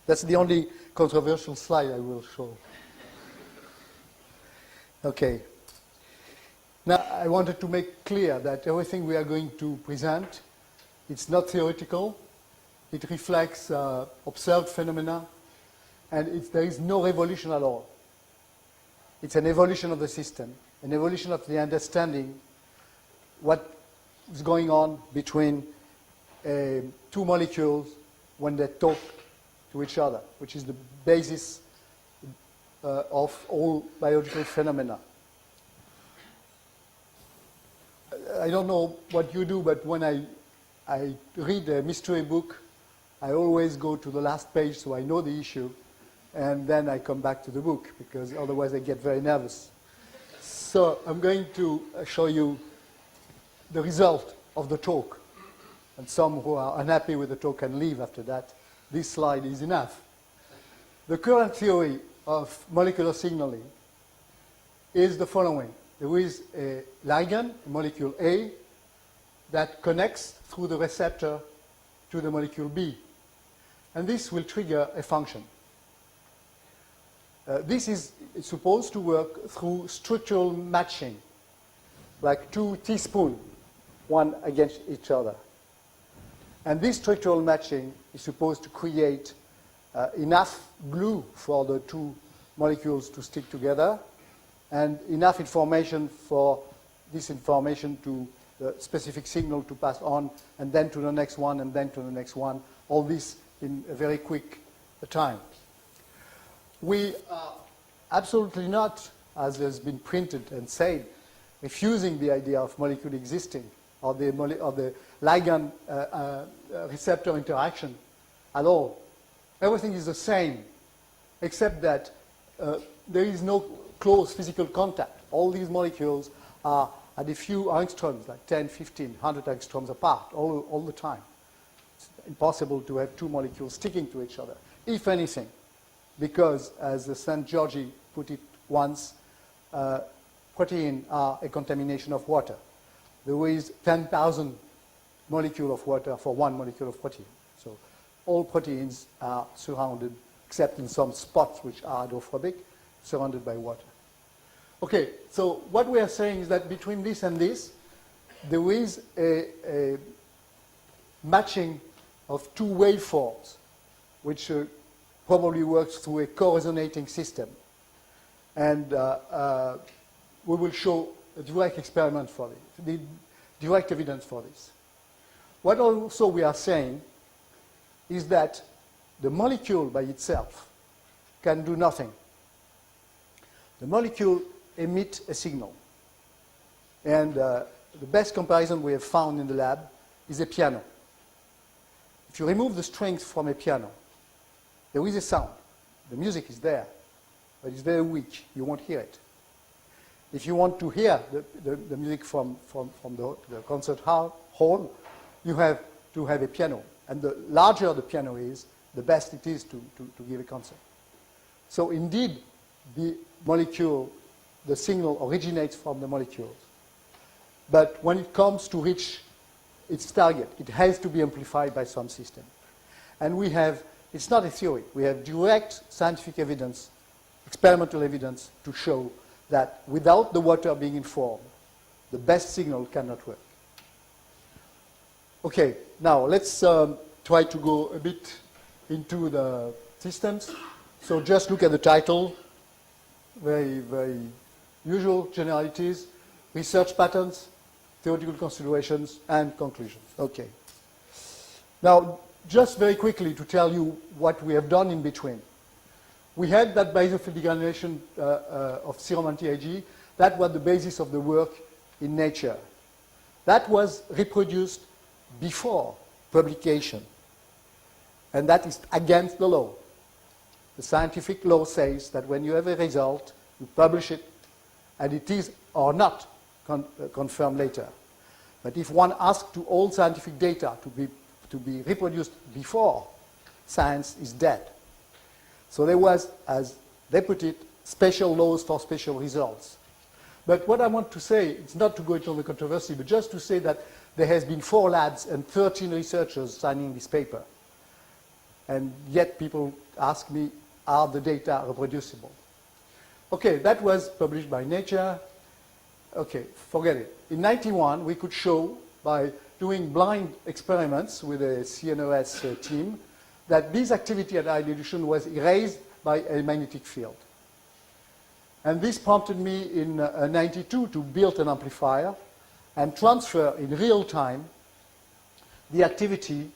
That's the only controversial slide I will show. Okay. Now, I wanted to make clear that everything we are going to present, it's not theoretical. It reflects observed phenomena, and there is no revolution at all. It's an evolution of the system, an evolution of the understanding what is going on between two molecules when they talk to each other, which is the basis of all biological phenomena. I don't know what you do, but when I read a mystery book, I always go to the last page so I know the issue, and then I come back to the book, because otherwise I get very nervous. So I'm going to show you the result of the talk. And some who are unhappy with the talk can leave after that. This slide is enough. The current theory of molecular signaling is the following. There is a ligand, molecule A, that connects through the receptor to the molecule B. And this will trigger a function. This is supposed to work through structural matching, like two teaspoons, one against each other. And this structural matching is supposed to create enough glue for the two molecules to stick together, and enough information for this information to the specific signal to pass on, and then to the next one, and then to the next one, all this in a very quick time. We are absolutely not, as has been printed and said, refusing the idea of molecule existing or the ligand receptor interaction at all. Everything is the same, except that there is no close physical contact. All these molecules are at a few angstroms, like 10, 15, 100 angstroms apart, all the time. It's impossible to have two molecules sticking to each other, if anything, because, as St. Georgi put it once, proteins are a contamination of water. There is 10,000 molecules of water for one molecule of protein. So all proteins are surrounded, except in some spots which are hydrophobic, surrounded by water. Okay, so what we are saying is that between this and this, there is a matching of two waveforms, which probably works through a co-resonating system. And we will show a direct experiment for this, the direct evidence for this. What also we are saying is that the molecule by itself can do nothing. The molecule emits a signal. And the best comparison we have found in the lab is a piano. If you remove the strings from a piano, there is a sound. The music is there, but it's very weak. You won't hear it. If you want to hear the music from the concert hall, you have to have a piano. And the larger the piano is, the best it is to give a concert. So indeed, the molecule, the signal originates from the molecules. But when it comes to reach its target, it has to be amplified by some system. And we have, it's not a theory, we have direct scientific evidence, experimental evidence to show that without the water being informed, the best signal cannot work. Okay, now let's try to go a bit into the systems. So just look at the title. Very, very usual generalities, research patterns, theoretical considerations, and conclusions. Okay. Now, just very quickly to tell you what we have done in between. We had that basophil degranulation of serum anti-Ig. That was the basis of the work in Nature. That was reproduced before publication. And that is against the law. The scientific law says that when you have a result, you publish it, and it is or not confirmed later. But if one asks to all scientific data to be reproduced before, science is dead. So there was, as they put it, special laws for special results. But what I want to say, it's not to go into the controversy, but just to say that there has been 4 labs and 13 researchers signing this paper. And yet people ask me, are the data reproducible? Okay, that was published by Nature. Okay, forget it. In 91, we could show by doing blind experiments with a CNOS team that this activity at high dilution was erased by a magnetic field. And this prompted me in 92 to build an amplifier and transfer in real time the activity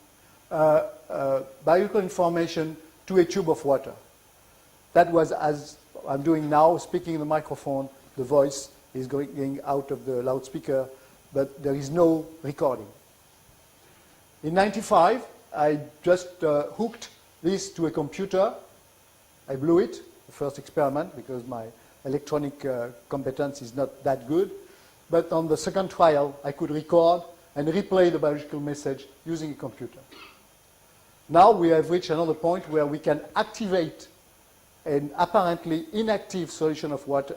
biological information to a tube of water. That was, as I'm doing now, speaking in the microphone, the voice is going out of the loudspeaker, but there is no recording. In 95, I just hooked this to a computer. I blew it, the first experiment, because my electronic competence is not that good. But on the second trial, I could record and replay the biological message using a computer. Now we have reached another point where we can activate an apparently inactive solution of water,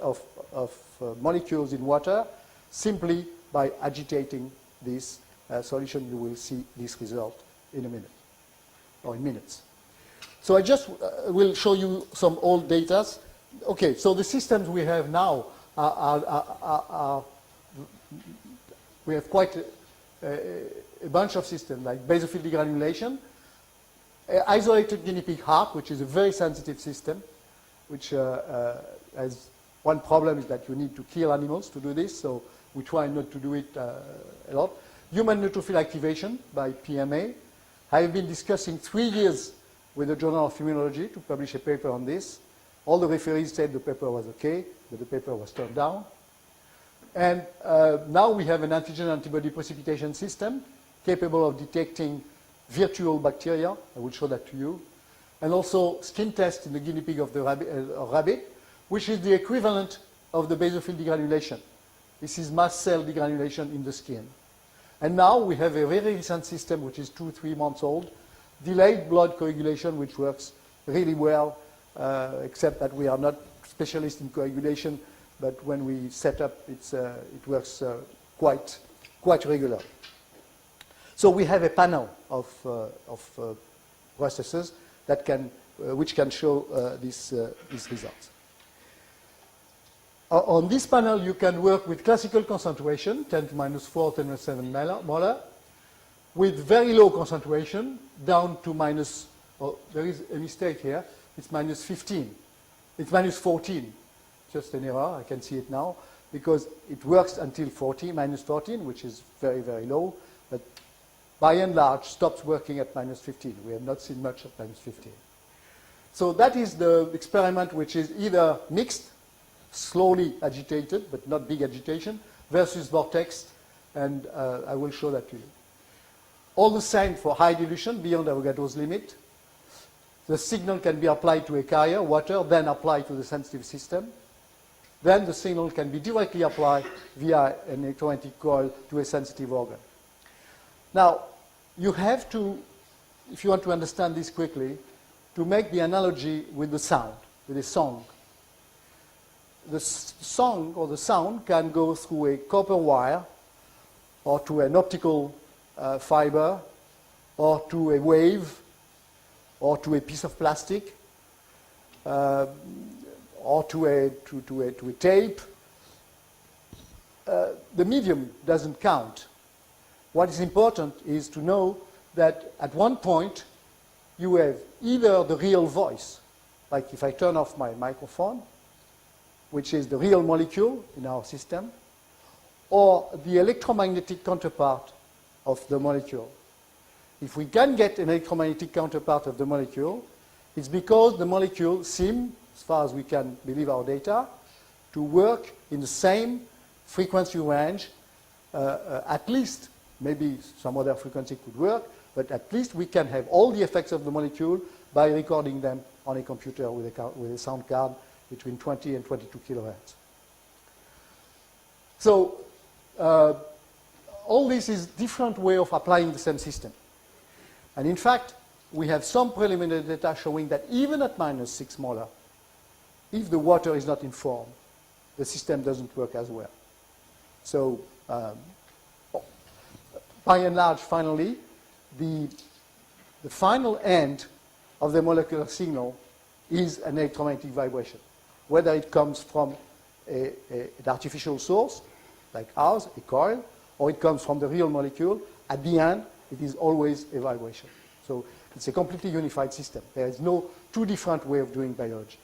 molecules in water simply by agitating this solution. You will see this result in a minute, or in minutes. So I just will show you some old data. Okay, so the systems we have now we have quite a bunch of systems, like basophil degranulation, isolated guinea pig heart, which is a very sensitive system, which has one problem is that you need to kill animals to do this, so we try not to do it a lot. Human neutrophil activation by PMA. I have been discussing 3 years with the Journal of Immunology to publish a paper on this. All the referees said the paper was okay, but the paper was turned down. And now we have an antigen-antibody precipitation system capable of detecting virtual bacteria. I will show that to you. And also skin test in the guinea pig of the rabbit, which is the equivalent of the basophil degranulation. This is mast cell degranulation in the skin. And now we have a very recent system, which is 2-3 months old, delayed blood coagulation, which works really well, except that we are not specialists in coagulation, but when we set up, it works quite regular. So we have a panel of processes that which can show these results. On this panel, you can work with classical concentration, 10 to minus 4, 10 to 7 molar, with very low concentration, down to minus, oh, there is a mistake here, it's minus 15. It's minus 14, just an error, I can see it now, because it works until 14, minus 14, which is very, very low, but by and large stops working at minus 15. We have not seen much at minus 15. So that is the experiment, which is either mixed, slowly agitated, but not big agitation, versus vortex, and I will show that to you. All the same for high dilution, beyond Avogadro's limit. The signal can be applied to a carrier, water, then applied to the sensitive system. Then the signal can be directly applied via an electromagnetic coil to a sensitive organ. Now, you have to, if you want to understand this quickly, to make the analogy with the sound, with a song. The song or the sound can go through a copper wire or to an optical fiber or to a wave or to a piece of plastic or to a tape. The medium doesn't count. What is important is to know that at one point you have either the real voice, like if I turn off my microphone, which is the real molecule in our system, or the electromagnetic counterpart of the molecule. If we can get an electromagnetic counterpart of the molecule, it's because the molecule seems, as far as we can believe our data, to work in the same frequency range, at least. Maybe some other frequency could work, but at least we can have all the effects of the molecule by recording them on a computer with a sound card between 20 and 22 kilohertz. So all this is different way of applying the same system. And in fact, we have some preliminary data showing that even at minus 6 molar, if the water is not informed, the system doesn't work as well. So by and large, finally, the final end of the molecular signal is an electromagnetic vibration, whether it comes from an artificial source, like ours, a coil, or it comes from the real molecule. At the end, it is always a vibration. So it's a completely unified system. There is no two different way of doing biology.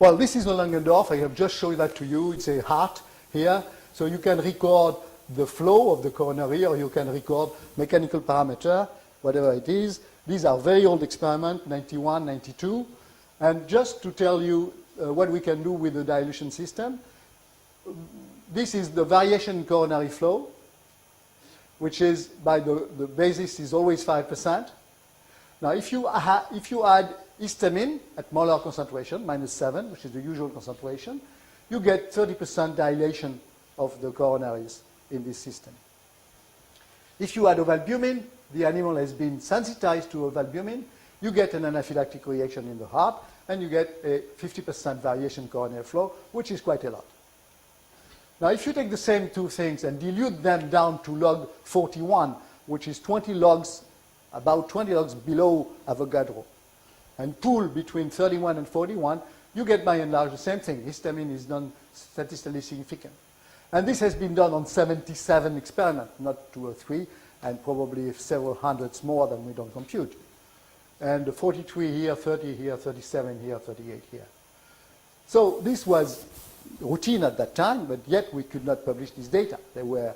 Well, this is the Langendorf. I have just shown that to you. It's a heart here. So you can record the flow of the coronary, or you can record mechanical parameter, whatever it is. These are very old experiments, 91, 92. And just to tell you what we can do with the dilution system, this is the variation in coronary flow, which is by the basis is always 5%. Now, if you add histamine at molar concentration, -7, which is the usual concentration, you get 30% dilation of the coronaries in this system. If you add ovalbumin, the animal has been sensitized to ovalbumin, you get an anaphylactic reaction in the heart, and you get a 50% variation in coronary flow, which is quite a lot. Now, if you take the same two things and dilute them down to log 41, which is 20 logs, about 20 logs below Avogadro, and pool between 31 and 41, you get by and large the same thing. Histamine is non-statistically significant. And this has been done on 77 experiments, not 2 or 3, and probably several hundreds more than we don't compute. And 43 here, 30 here, 37 here, 38 here. So this was routine at that time, but yet we could not publish this data. They were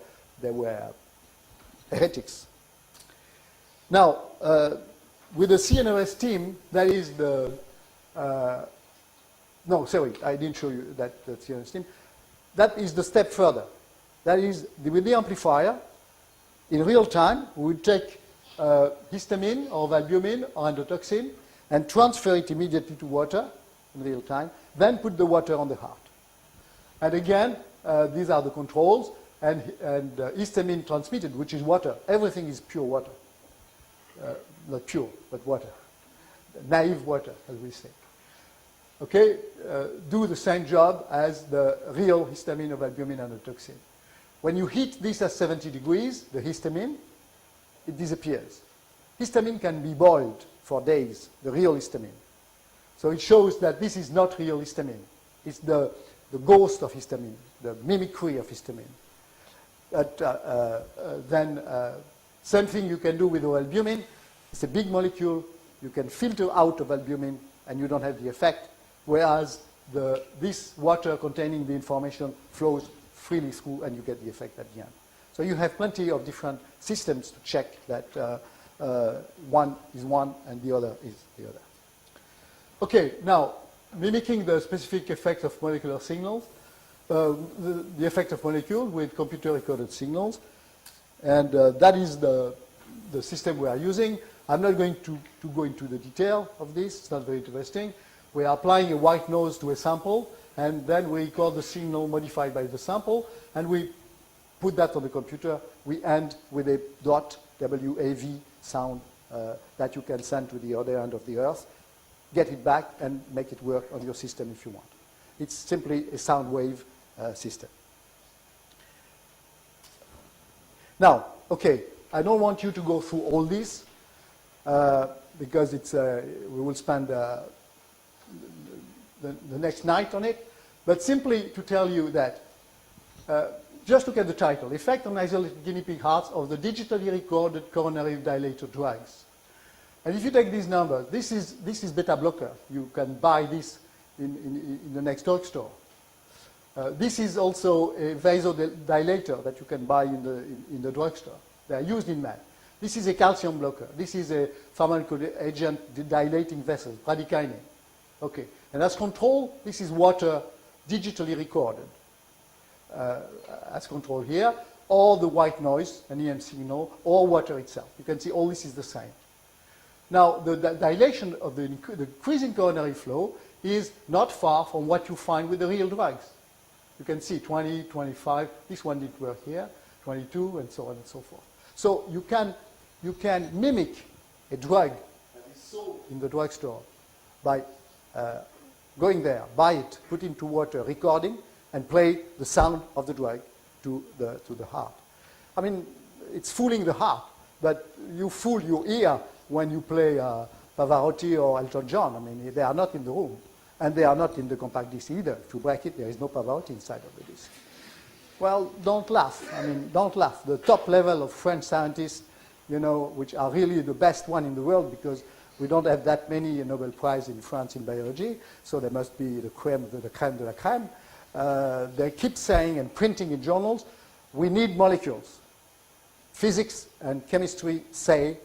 heretics. Now, with the CNRS team, that is the no, sorry, I didn't show you that the CNRS team. That is the step further. That is, with the amplifier, in real time, we would take histamine or valbumin or endotoxin and transfer it immediately to water in real time, then put the water on the heart. And again, these are the controls, and histamine transmitted, which is water. Everything is pure water. Not pure, but water. Naive water, as we say. Okay, do the same job as the real histamine of albumin and endotoxin. When you heat this at 70 degrees, the histamine, it disappears. Histamine can be boiled for days, the real histamine. So it shows that this is not real histamine. It's the ghost of histamine, the mimicry of histamine. But then, same thing you can do with albumin. It's a big molecule. You can filter out of albumin, and you don't have the effect. Whereas this water containing the information flows freely through, and you get the effect at the end. So you have plenty of different systems to check that one is one and the other is the other. Okay, now, mimicking the specific effect of molecular signals, the effect of molecule with computer-recorded signals, and that is the system we are using. I'm not going to go into the detail of this. It's not very interesting. We are applying a white noise to a sample, and then we record the signal modified by the sample, and we put that on the computer. We end with a dot, WAV sound that you can send to the other end of the earth, get it back, and make it work on your system if you want. It's simply a sound wave system. Now, okay, I don't want you to go through all this because it's, we will spend the next night on it, but simply to tell you that, just look at the title, Effect on Isolated Guinea Pig Hearts of the Digitally Recorded Coronary Dilator Drugs. And if you take these numbers, this is beta blocker. You can buy this in the next drugstore. This is also a vasodilator that you can buy in the drugstore. They are used in man. This is a calcium blocker. This is a pharmacological dilating vessel, bradykinin. Okay, and as control, this is water digitally recorded. As control here, or the white noise, an EM signal, or water itself. You can see all this is the same. Now, the dilation of the increasing coronary flow is not far from what you find with the real drugs. You can see 20, 25, this one didn't work here, 22, and so on and so forth. So you can mimic a drug that is sold in the drugstore by going there, buy it, put it into water, recording, and play the sound of the drug to the heart. I mean, it's fooling the heart, but you fool your ear when you play Pavarotti or Elton John. I mean, they are not in the room. And they are not in the compact disc either. If you break it, there is no Pavarotti inside of the disc. Well, don't laugh. I mean, don't laugh. The top level of French scientists, you know, which are really the best one in the world, because we don't have that many Nobel Prize in France in biology, so they must be the crème de la crème. They keep saying and printing in journals, we need molecules. Physics and chemistry say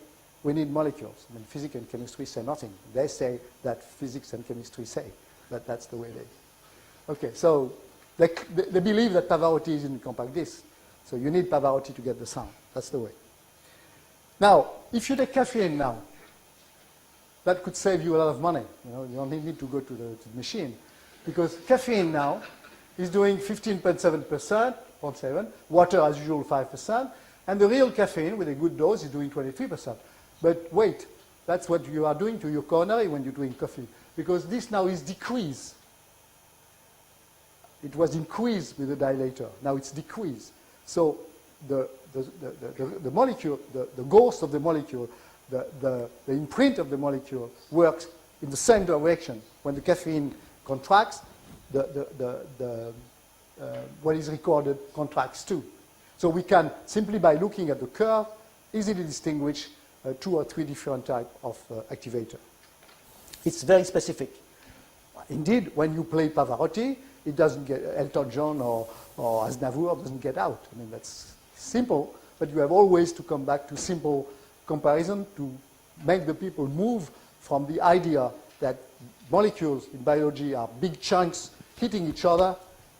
we need molecules. I mean, physics and chemistry say nothing. They say that physics and chemistry say that that's the way it is. Okay, so they believe that Pavarotti is in the compact disc. So you need Pavarotti to get the sound. That's the way. Now, if you take caffeine now, that could save you a lot of money. You know, you only need to go to the machine. Because caffeine now is doing 15.7%, 0.7, water as usual 5%, and the real caffeine with a good dose is doing 23%. But wait, that's what you are doing to your coronary when you're doing coffee, because this now is decreased. It was increased with the dilator. Now it's decreased. So the molecule, the ghost of the molecule, the imprint of the molecule works in the same direction. When the caffeine contracts, what is recorded contracts too. So we can, simply by looking at the curve, easily distinguish 2 or 3 different types of activator. It's very specific. Indeed, when you play Pavarotti, it doesn't get, Elton John or Aznavour doesn't get out. I mean, that's simple, but you have always to come back to simple comparison to make the people move from the idea that molecules in biology are big chunks hitting each other,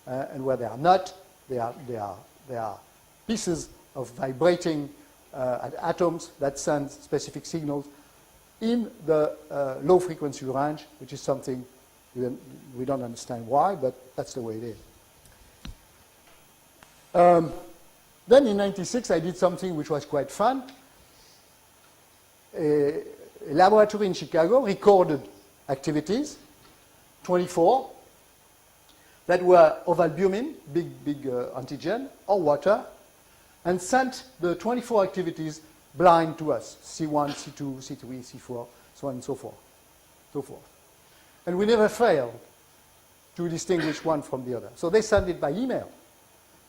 and where they are not, they are pieces of vibrating atoms that send specific signals in the low frequency range, which is something we don't understand why, but that's the way it is. Then in '96, I did something which was quite fun. A laboratory in Chicago recorded activities, 24, that were of albumin, big antigen, or water, and sent the 24 activities blind to us, C1, C2, C3, C4, so on and so forth. And we never failed to distinguish one from the other. So they sent it by email.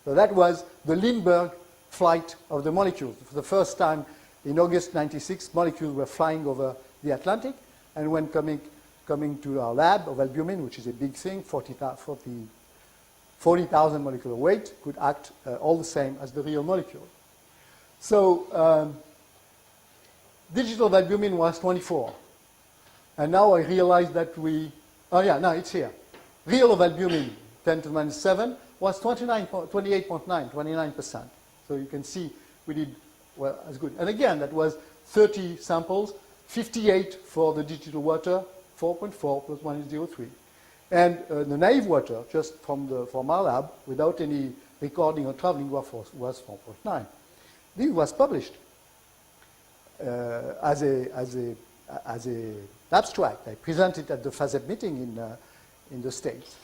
So that was the Lindbergh flight of the molecules. For the first time in August '96, molecules were flying over the Atlantic, and when coming to our lab of albumin, which is a big thing, 40,000 molecular weight, could act all the same as the real molecule. So digital albumin was 24. And now I realize that it's here. Real of albumin, 10 to the minus 7, was 29%. So you can see we did well as good. And again, that was 30 samples, 58 for the digital water, 4.4 plus 1.03. And the naive water, just from our lab, without any recording or traveling, was 4.9. This was published as a abstract. I presented at the FASEB meeting in the States.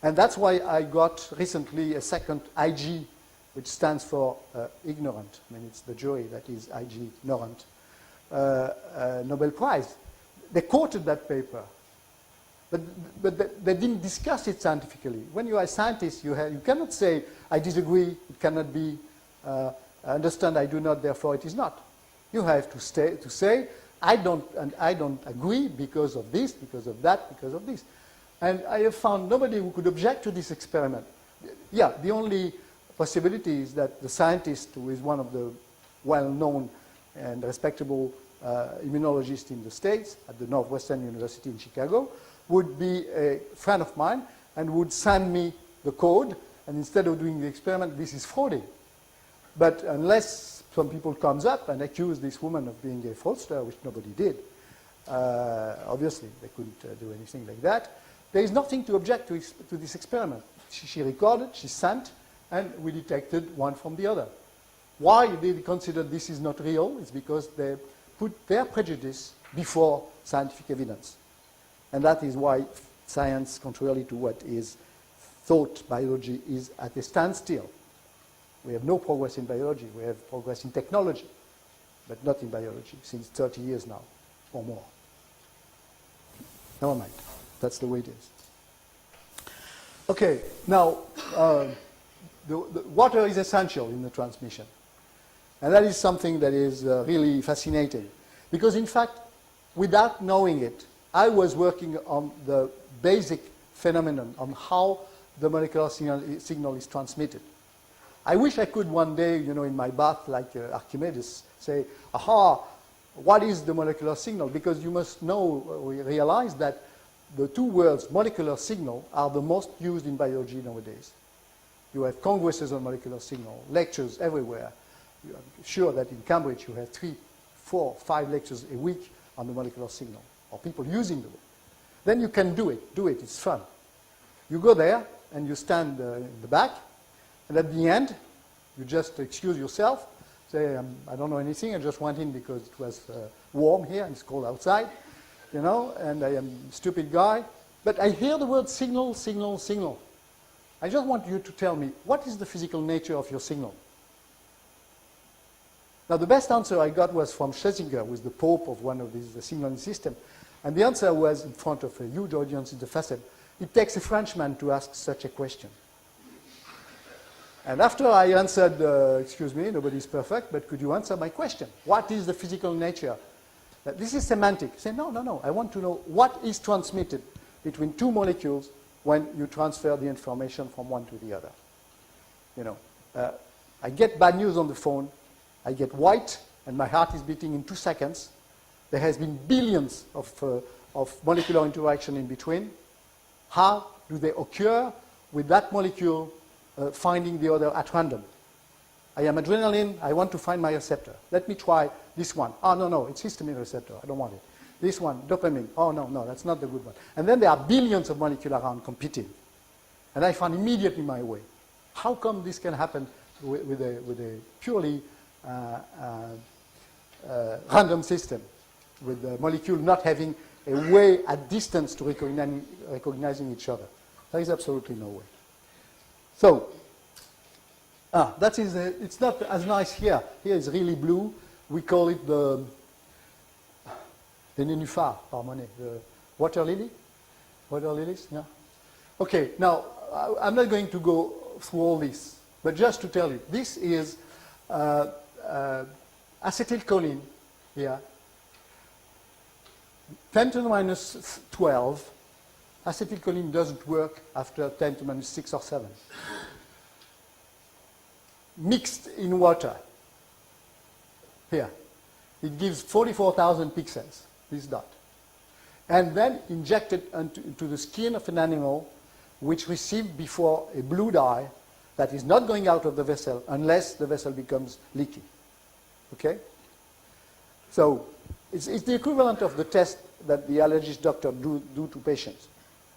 And that's why I got recently a second IG, which stands for ignorant. I mean, it's the jury that is IG, ignorant, Nobel Prize. They quoted that paper, but they didn't discuss it scientifically. When you are a scientist, you cannot say, I disagree, it cannot be, I understand, I do not, therefore it is not. You have to say, I don't agree because of this, because of that, because of this. And I have found nobody who could object to this experiment. Yeah, the only possibility is that the scientist, who is one of the well-known and respectable immunologists in the States at the Northwestern University in Chicago, would be a friend of mine and would send me the code, and instead of doing the experiment, this is frauding. But unless some people comes up and accuse this woman of being a fraudster, which nobody did, obviously they couldn't do anything like that, there is nothing to object to this experiment. She recorded, she sent, and we detected one from the other. Why they considered this is not real? It's because they put their prejudice before scientific evidence. And that is why science, contrary to what is thought biology, is at a standstill. We have no progress in biology. We have progress in technology, but not in biology since 30 years now. or more. Never mind. That's the way it is. Okay, now, the water is essential in the transmission. And that is something that is really fascinating. Because, in fact, without knowing it, I was working on the basic phenomenon on how the molecular signal is transmitted. I wish I could one day, in my bath, like Archimedes, say, aha, what is the molecular signal? Because you must realize that the two words, molecular signal, are the most used in biology nowadays. You have congresses on molecular signal, lectures everywhere. I'm sure that in Cambridge you have 3, 4, 5 lectures a week on the molecular signal, or people using the word. Then you can do it, it's fun. You go there, and you stand in the back, and at the end, you just excuse yourself, say, I don't know anything, I just went in because it was warm here, and it's cold outside, and I am a stupid guy. But I hear the word signal, signal, signal. I just want you to tell me, what is the physical nature of your signal? Now, the best answer I got was from Schlesinger, who is the pope of one of these signaling systems. And the answer was in front of a huge audience in the facade. It takes a Frenchman to ask such a question. And after I answered, excuse me, nobody's perfect, but could you answer my question? What is the physical nature? This is semantic. Say, no. I want to know what is transmitted between two molecules when you transfer the information from one to the other. I get bad news on the phone. I get white, and my heart is beating in 2 seconds. There has been billions of molecular interaction in between. How do they occur with that molecule finding the other at random? I am adrenaline. I want to find my receptor. Let me try this one. Oh, no, it's histamine receptor. I don't want it. This one, dopamine. Oh, no, that's not the good one. And then there are billions of molecules around competing. And I find immediately my way. How come this can happen with a purely random system, with the molecule not having a way at distance to recognizing each other? There is absolutely no way. So, it's not as nice here. Here is really blue. We call it the nénuphar, par Monet, the water lily. Water lilies, yeah. Okay, now, I'm not going to go through all this, but just to tell you, this is acetylcholine here. 10 to the minus 12, acetylcholine doesn't work after 10 to the minus 6 or 7. Mixed in water, here, it gives 44,000 pixels, this dot. And then injected into the skin of an animal which received before a blue dye that is not going out of the vessel unless the vessel becomes leaky. Okay? So it's the equivalent of the test that the allergist doctor do to patients.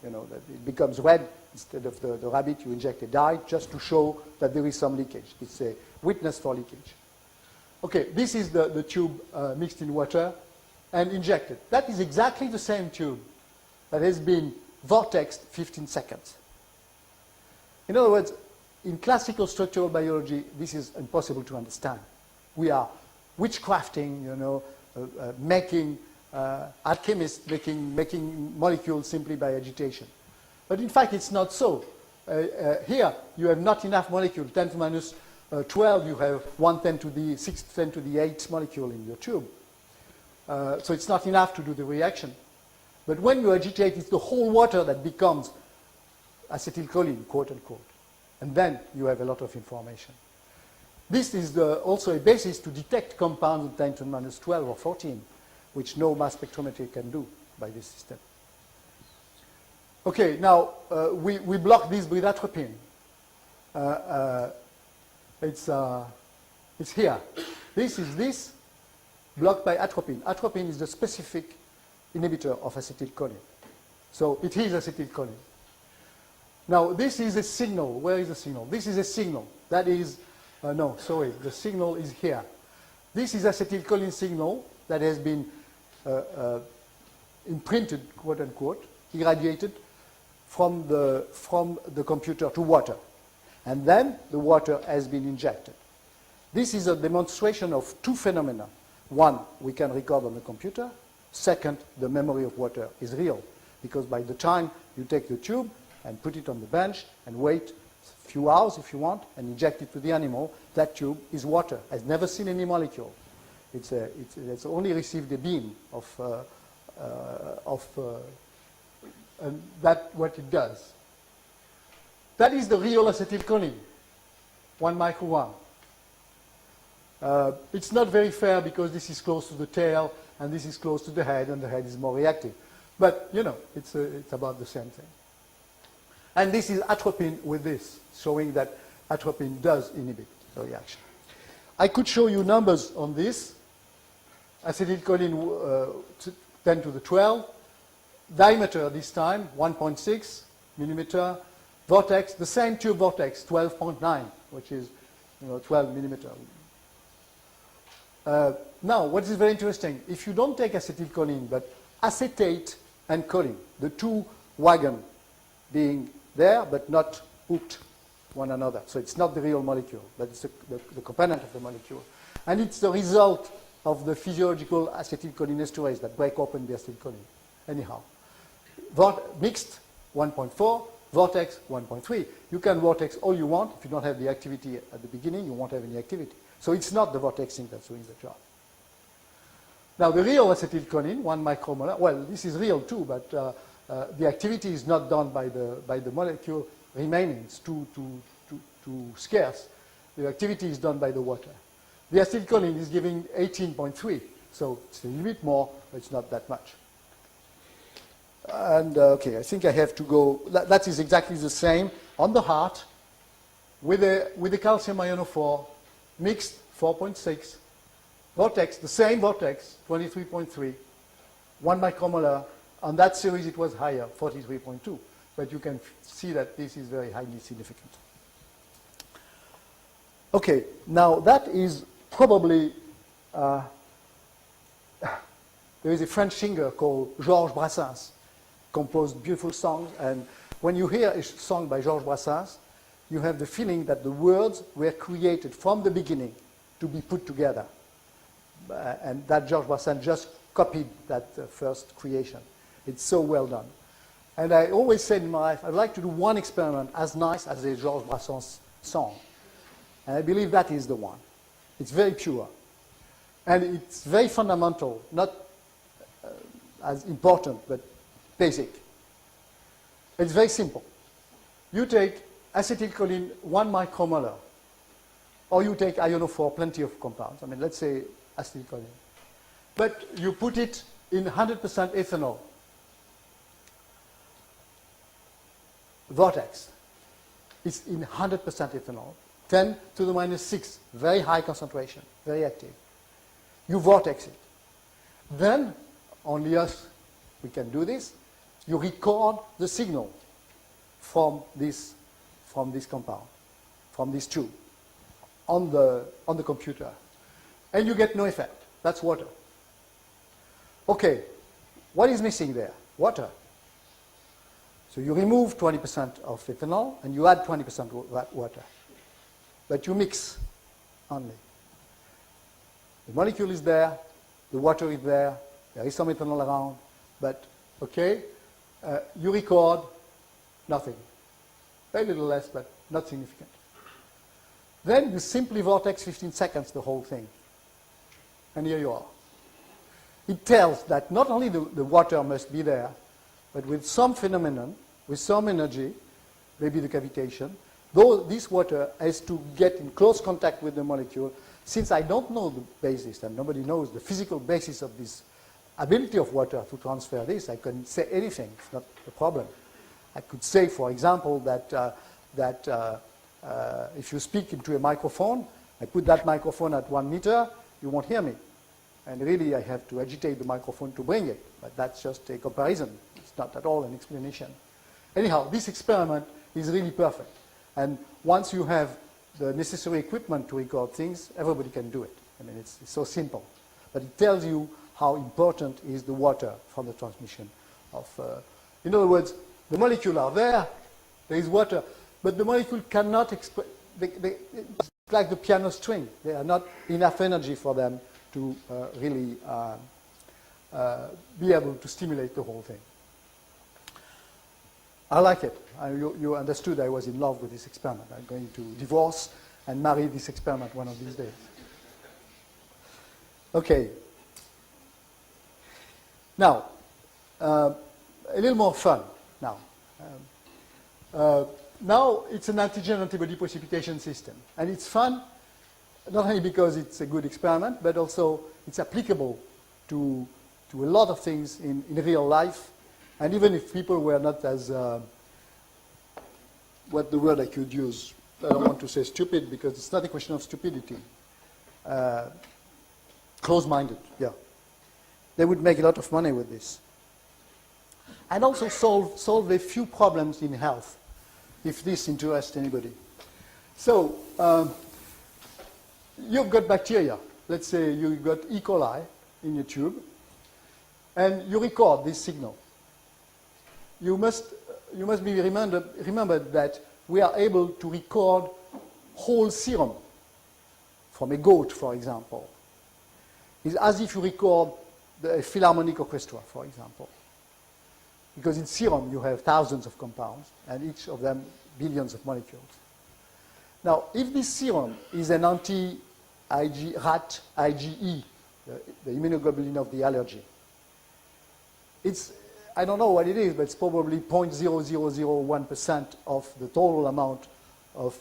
That it becomes red instead of the rabbit, you inject a dye just to show that there is some leakage. It's a witness for leakage. Okay, this is the tube mixed in water and injected. That is exactly the same tube that has been vortexed 15 seconds. In other words, in classical structural biology, this is impossible to understand. We are witchcrafting, making alchemists making molecules simply by agitation. But in fact, it's not so. Here, you have not enough molecule. 10 to the minus 12, you have 1 10 to the 6 10 to the 8 molecule in your tube. So it's not enough to do the reaction. But when you agitate, it's the whole water that becomes acetylcholine, quote unquote. And then you have a lot of information. This is also a basis to detect compounds of 10 to the minus 12 or 14, which no mass spectrometry can do by this system. Okay, now we block this with atropine. It's here. This is blocked by atropine. Atropine is the specific inhibitor of acetylcholine. So it is acetylcholine. Now this is a signal. Where is the signal? This is a signal. That is, no, sorry, the signal is here. This is acetylcholine signal that has been imprinted, quote unquote, irradiated from the computer to water. And then the water has been injected. This is a demonstration of two phenomena. One we can record on the computer, Second, the memory of water is real, because by the time you take the tube and put it on the bench and wait a few hours if you want and inject it to the animal, that tube is water. Has never seen any molecule. It's only received a beam and that's what it does. That is the real acetylcholine, 1 microgram. It's not very fair because this is close to the tail and this is close to the head, and the head is more reactive. But, you know, it's about the same thing. And this is atropine with this, showing that atropine does inhibit the reaction. I could show you numbers on this. Acetylcholine 10 to the 12. Diameter this time, 1.6 millimeter. Vortex, the same tube vortex, 12.9, which is 12 millimeter. Now, what is very interesting, if you don't take acetylcholine, but acetate and choline, the two wagon being there but not hooked one another. So it's not the real molecule, but it's the component of the molecule. And it's the result of the physiological acetylcholinesterase that break open the acetylcholine. Anyhow, mixed 1.4, vortex 1.3. You can vortex all you want. If you don't have the activity at the beginning, you won't have any activity. So it's not the vortexing that's doing the job. Now, the real acetylcholine, 1 micromolar, well, this is real too, but the activity is not done by the molecule remaining. It's too scarce. The activity is done by the water. The acetylcholine is giving 18.3, so it's a little bit more, but it's not that much. And, okay, I think I have to go. That is exactly the same on the heart with the calcium ionophore, mixed 4.6, vortex, the same vortex, 23.3, 1 micromolar. On that series, it was higher, 43.2. But you can see that this is very highly significant. Okay, now that is probably, there is a French singer called Georges Brassens, composed beautiful songs. And when you hear a song by Georges Brassens, you have the feeling that the words were created from the beginning to be put together. And that Georges Brassens just copied that first creation. It's so well done. And I always said in my life, I'd like to do one experiment as nice as a Georges Brassens song. And I believe that is the one. It's very pure. And it's very fundamental, not as important, but basic. It's very simple. You take acetylcholine 1 micromolar, or you take ionophore, plenty of compounds. I mean, let's say acetylcholine. But you put it in 100% ethanol. Vortex. It's in 100% ethanol. 10 to the minus 6, very high concentration, very active. You vortex it. Then, only us, we can do this. You record the signal from this compound, from this tube, on the computer. And you get no effect. That's water. Okay, what is missing there? Water. So you remove 20% of ethanol and you add 20% water. But you mix only. The molecule is there, the water is there is some ethanol around, but okay, you record nothing. Very little less, but not significant. Then you simply vortex 15 seconds the whole thing. And here you are. It tells that not only the water must be there, but with some phenomenon, with some energy, maybe the cavitation, though this water has to get in close contact with the molecule. Since I don't know the basis, and nobody knows the physical basis of this ability of water to transfer this, I can say anything. It's not a problem. I could say, for example, that if you speak into a microphone, I put that microphone at 1 meter, you won't hear me. And really, I have to agitate the microphone to bring it. But that's just a comparison. It's not at all an explanation. Anyhow, this experiment is really perfect. And once you have the necessary equipment to record things, everybody can do it. I mean, it's so simple. But it tells you how important is the water from the transmission of... in other words, the molecules are there is water, but the molecule cannot express... It's like the piano string. There are not enough energy for them to really be able to stimulate the whole thing. I like it. You understood I was in love with this experiment. I'm going to divorce and marry this experiment one of these days. Okay. Now, a little more fun now. Now it's an antigen-antibody precipitation system. And it's fun, not only because it's a good experiment, but also it's applicable to a lot of things in real life. And even if people were not as, what the word I could use, I don't want to say stupid because it's not a question of stupidity. Close-minded, yeah. They would make a lot of money with this. And also solve a few problems in health, if this interests anybody. So, you've got bacteria. Let's say you've got E. coli in your tube, and you record this signal. You must be remembered that we are able to record whole serum from a goat, for example. It's as if you record the Philharmonic Orchestra, for example. Because in serum you have thousands of compounds, and each of them billions of molecules. Now, if this serum is an anti-rat IgE, the immunoglobulin of the allergy, it's, I don't know what it is, but it's probably 0.0001% of the total amount of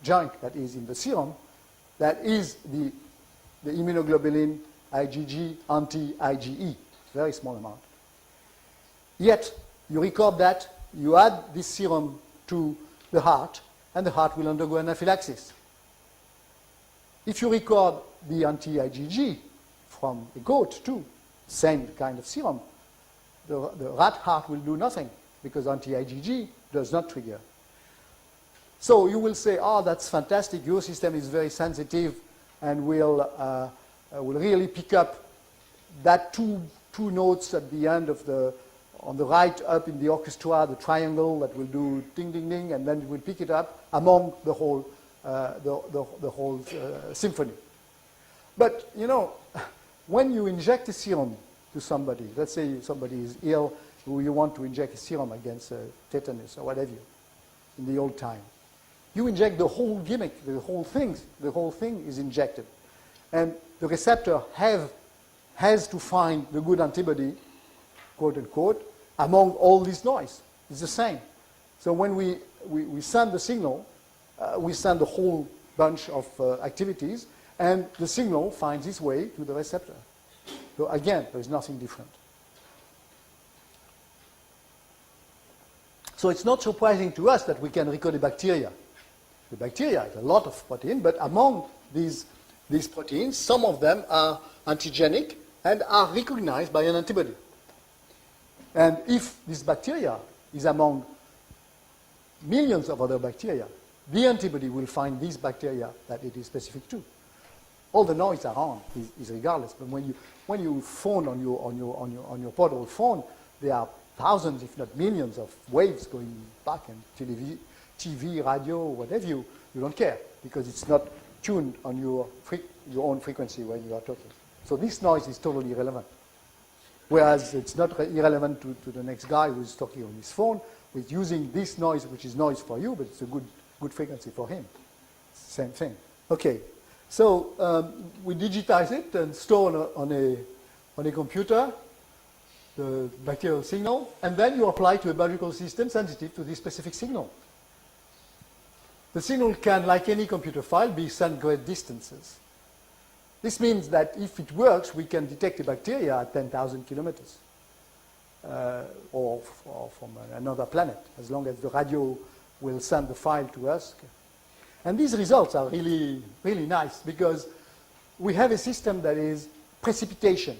junk that is in the serum. That is the immunoglobulin IgG anti-IgE, very small amount. Yet, you record that, you add this serum to the heart, and the heart will undergo anaphylaxis. If you record the anti-IgG from a goat too, same kind of serum, the rat heart will do nothing because anti-IgG does not trigger. So you will say, oh, that's fantastic, your system is very sensitive and will really pick up that two notes at the end of on the right up in the orchestra, the triangle that will do ding, ding, ding, and then it will pick it up among the whole, symphony. But, you know, when you inject a serum to somebody, let's say somebody is ill, who you want to inject a serum against tetanus or whatever, in the old time, you inject the whole gimmick, the whole thing is injected. And the receptor has to find the good antibody, quote unquote, among all this noise. It's the same. So when we send the signal, we send a whole bunch of activities, and the signal finds its way to the receptor. So again, there is nothing different. So it's not surprising to us that we can record a bacteria. The bacteria has a lot of protein, but among these proteins, some of them are antigenic and are recognized by an antibody. And if this bacteria is among millions of other bacteria, the antibody will find this bacteria that it is specific to. All the noise around is regardless. But when you phone on your portable phone, there are thousands, if not millions, of waves going back and TV, radio, whatever you don't care because it's not tuned on your own frequency when you are talking. So this noise is totally irrelevant. Whereas it's not irrelevant to the next guy who is talking on his phone, with using this noise, which is noise for you, but it's a good frequency for him. Same thing. Okay, so we digitize it and store on a computer the bacterial signal, and then you apply to a biological system sensitive to this specific signal. The signal can, like any computer file, be sent great distances. This means that if it works, we can detect a bacteria at 10,000 kilometers or from another planet, as long as the radio will send the file to us. And these results are really, really nice because we have a system that is precipitation,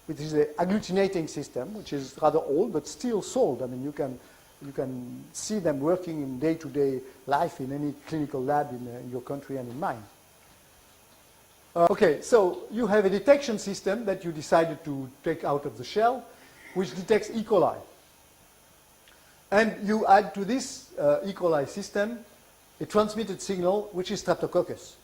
which is an agglutinating system, which is rather old, but still sold. I mean, you can see them working in day-to-day life in any clinical lab in your country and in mine. Okay, so you have a detection system that you decided to take out of the shell, which detects E. coli. And you add to this E. coli system a transmitted signal, which is Streptococcus.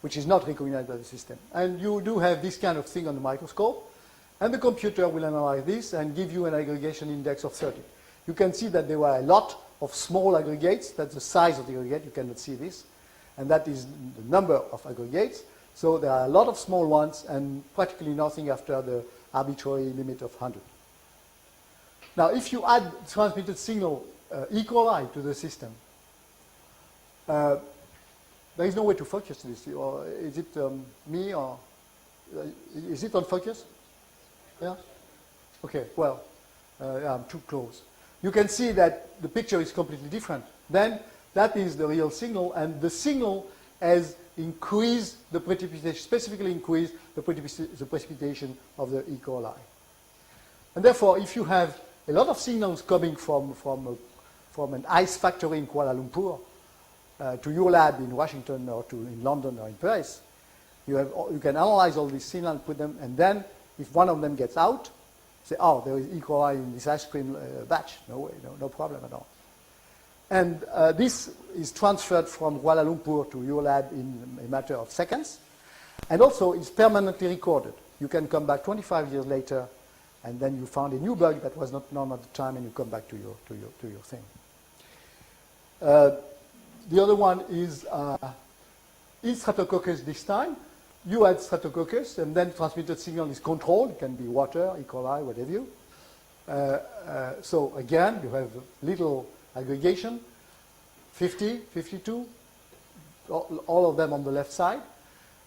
which is not recognized by the system. And you do have this kind of thing on the microscope, and the computer will analyze this and give you an aggregation index of 30. You can see that there were a lot of small aggregates. That's the size of the aggregate. You cannot see this. And that is the number of aggregates. So there are a lot of small ones and practically nothing after the arbitrary limit of 100. Now, if you add transmitted signal E. coli to the system, there is no way to focus this. Or is it me or is it on focus? Yeah? Okay, well, yeah, I'm too close. You can see that the picture is completely different. Then that is the real signal, and the signal has increased the precipitation, specifically increased the precipitation of the E. coli. And therefore, if you have a lot of signals coming from an ice factory in Kuala Lumpur to your lab in Washington or in London or in Paris, you can analyze all these signals and put them, and then if one of them gets out, say, oh, there is E. coli in this ice cream batch. No way, no problem at all. And this is transferred from Kuala Lumpur to your lab in a matter of seconds. And also, it's permanently recorded. You can come back 25 years later, and then you found a new bug that was not known at the time, and you come back to your thing. The other one is Streptococcus this time. You had Streptococcus, and then transmitted signal is controlled. It can be water, E. coli, whatever you. So again, you have little aggregation, 50, 52, all of them on the left side.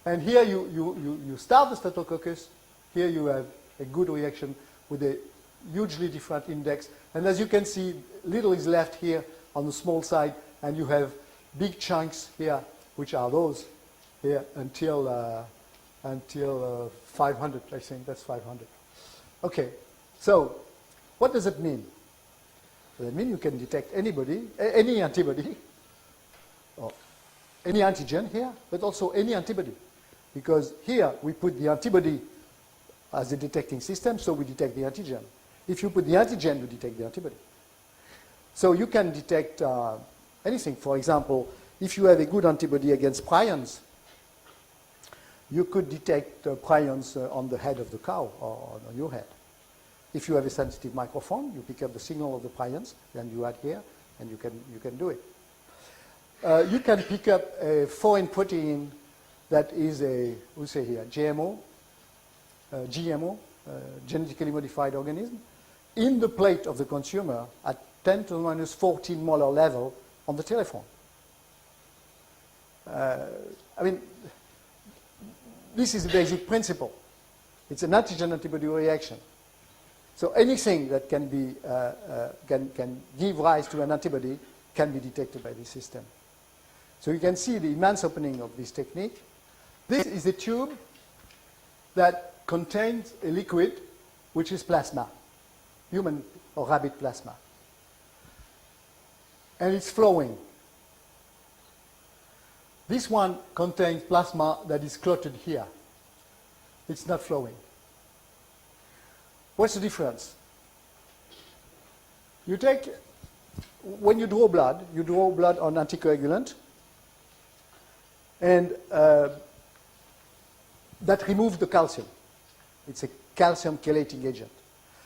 And here you start the Streptococcus. Here you have a good reaction with a hugely different index. And as you can see, little is left here on the small side, and you have big chunks here, which are those here until 500, I think. That's 500. Okay, so what does it mean? Does it mean you can detect anybody, any antibody, or any antigen here, but also any antibody? Because here we put the antibody as a detecting system, so we detect the antigen. If you put the antigen, you detect the antibody. So you can detect anything. For example, if you have a good antibody against prions, you could detect prions on the head of the cow or on your head. If you have a sensitive microphone, you pick up the signal of the prions, then you add here, and you can do it. You can pick up a foreign protein that is a, we say here, GMO, genetically modified organism, in the plate of the consumer at 10 to the minus 14 molar level on the telephone. I mean, this is the basic principle. It's an antigen-antibody reaction. So anything that can be can give rise to an antibody can be detected by this system. So you can see the immense opening of this technique. This is a tube that contains a liquid which is plasma, human or rabbit plasma. And it's flowing. This one contains plasma that is clotted here. It's not flowing. What's the difference? You take, when you draw blood on anticoagulant, and that removes the calcium. It's a calcium chelating agent.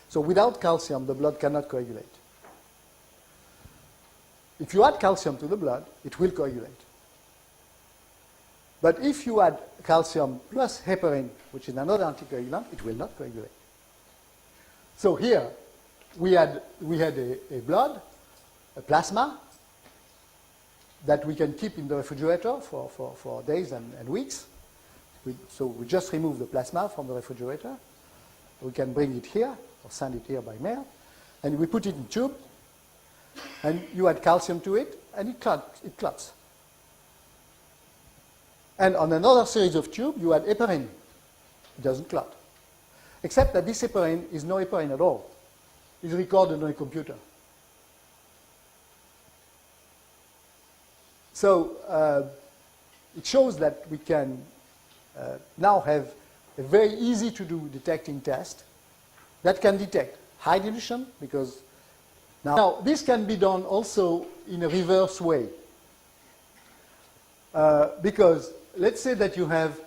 So without calcium, the blood cannot coagulate. If you add calcium to the blood, it will coagulate. But if you add calcium plus heparin, which is another anticoagulant, it will not coagulate. So here, we had a blood, a plasma, that we can keep in the refrigerator for days and weeks. So we just remove the plasma from the refrigerator. We can bring it here, or send it here by mail. And we put it in a tube, and you add calcium to it, and it clots. And on another series of tubes, you add heparin. It doesn't clot. Except that this heparin is no heparin at all. It's recorded on a computer. So it shows that we can now have a very easy to do detecting test that can detect high dilution, because now this can be done also in a reverse way. Because let's say that you have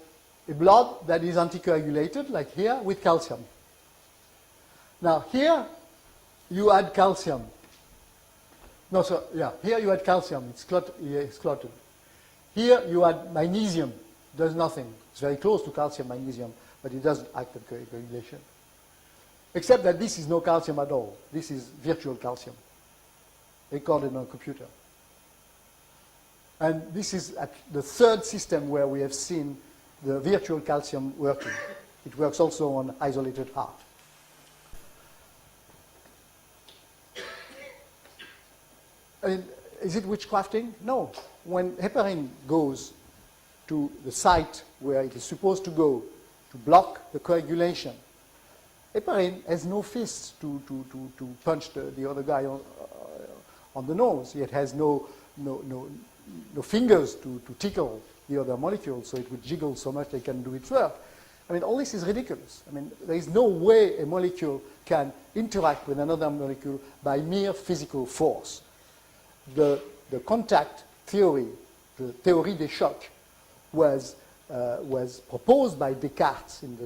a blood that is anticoagulated, like here, with calcium. Now, here you add calcium. No, so, yeah, here you add calcium, it's clotted. Here you add magnesium, does nothing. It's very close to calcium, magnesium, but it doesn't act on coagulation. Except that this is no calcium at all. This is virtual calcium, recorded on a computer. And this is at the third system where we have seen the virtual calcium working. It works also on isolated heart. I mean, is it witchcrafting? No. When heparin goes to the site where it is supposed to go to block the coagulation, heparin has no fists to punch the other guy on the nose. It has no fingers to tickle the other molecule, so it would jiggle so much they can do its work. I mean, all this is ridiculous. I mean, there is no way a molecule can interact with another molecule by mere physical force. The contact theory, the théorie des chocs, was proposed by Descartes in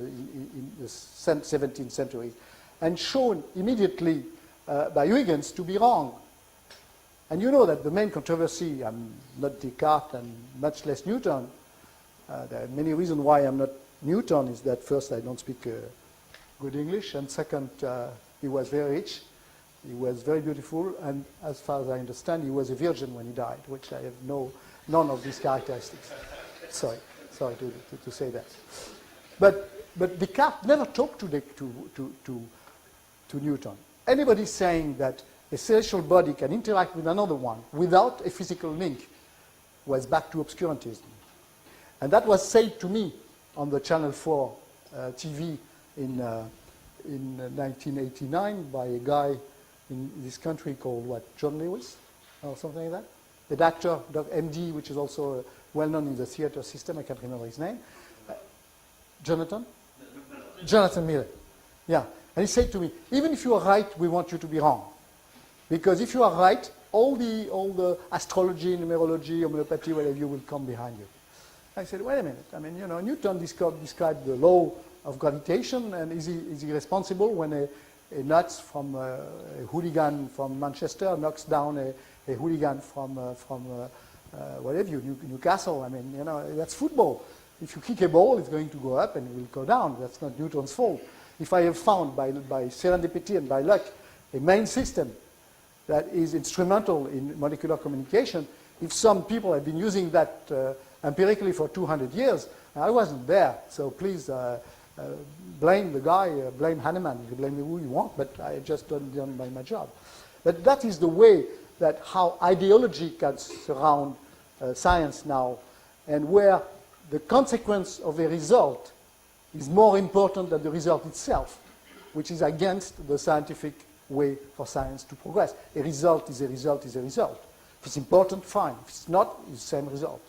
the 17th century and shown immediately by Huygens to be wrong. And you know that the main controversy, I'm not Descartes and much less Newton. There are many reasons why I'm not Newton, is that first I don't speak good English, and second he was very rich, he was very beautiful, and as far as I understand he was a virgin when he died, which I have none of these characteristics. Sorry to say that. But Descartes never talked to Newton. Anybody saying that a celestial body can interact with another one without a physical link was back to obscurantism. And that was said to me on the Channel 4 TV in 1989 by a guy in this country called, what, John Lewis or something like that? A actor, MD, which is also well known in the theater system. I can't remember his name. Jonathan Miller. Yeah. And he said to me, even if you are right, we want you to be wrong. Because if you are right, all the astrology, numerology, homeopathy, whatever, you will come behind you. I said, wait a minute. I mean, you know, Newton described the law of gravitation, and is he responsible when a nuts from a hooligan from Manchester knocks down a hooligan from whatever, Newcastle? I mean, you know, that's football. If you kick a ball, it's going to go up and it will go down. That's not Newton's fault. If I have found by serendipity and by luck a main system that is instrumental in molecular communication, if some people have been using that empirically for 200 years, I wasn't there, so please blame the guy, blame Hahnemann, you blame who you want, but I just done my job. But that is the way that how ideology can surround science now, and where the consequence of a result is more important than the result itself, which is against the scientific way for science to progress. A result is a result is a result. If it's important, fine. If it's not, it's the same result.